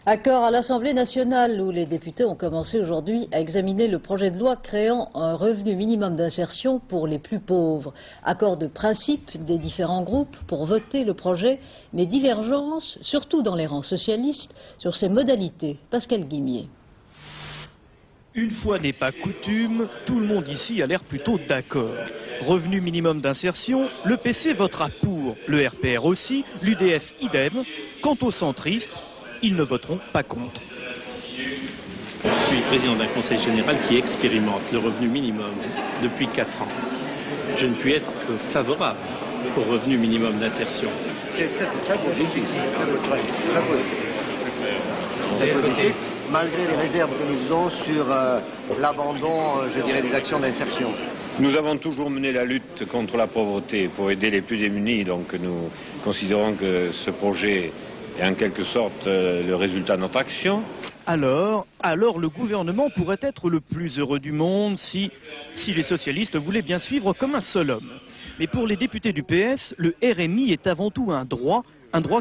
Accord à l'Assemblée nationale où les députés ont commencé aujourd'hui à examiner le projet de loi créant un revenu minimum d'insertion pour les plus pauvres. Accord de principe des différents groupes pour voter le projet, mais divergence, surtout dans les rangs socialistes, sur ses modalités. Pascal Guimier. Une fois n'est pas coutume, tout le monde ici a l'air plutôt d'accord. Revenu minimum d'insertion, le PC votera pour, le RPR aussi, l'UDF idem. Quant aux centristes, ils ne voteront pas contre. Je suis président d'un conseil général qui expérimente le revenu minimum depuis 4 ans. Je ne puis être que favorable au revenu minimum d'insertion. C'est très positif, très positif, malgré les réserves que nous faisons sur l'abandon, je dirais, des actions d'insertion. Nous avons toujours mené la lutte contre la pauvreté pour aider les plus démunis, donc nous considérons que ce projet est en quelque sorte le résultat de notre action. Alors le gouvernement pourrait être le plus heureux du monde si les socialistes voulaient bien suivre comme un seul homme. Mais pour les députés du PS, le RMI est avant tout un droit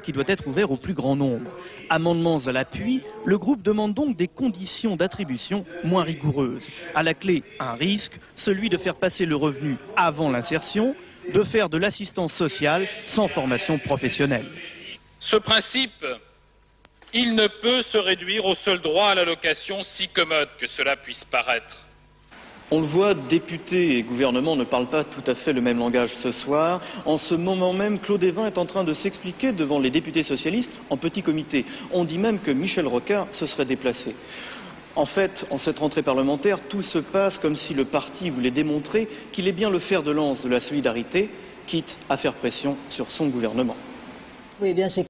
qui doit être ouvert au plus grand nombre. Amendements à l'appui, le groupe demande donc des conditions d'attribution moins rigoureuses. À la clé, un risque, celui de faire passer le revenu avant l'insertion, de faire de l'assistance sociale sans formation professionnelle. Ce principe, il ne peut se réduire au seul droit à l'allocation, si commode que cela puisse paraître. On le voit, députés et gouvernement ne parlent pas tout à fait le même langage ce soir. En ce moment même, Claude Évin est en train de s'expliquer devant les députés socialistes en petit comité. On dit même que Michel Rocard se serait déplacé. En fait, en cette rentrée parlementaire, tout se passe comme si le parti voulait démontrer qu'il est bien le fer de lance de la solidarité, quitte à faire pression sur son gouvernement. Oui, bien c'est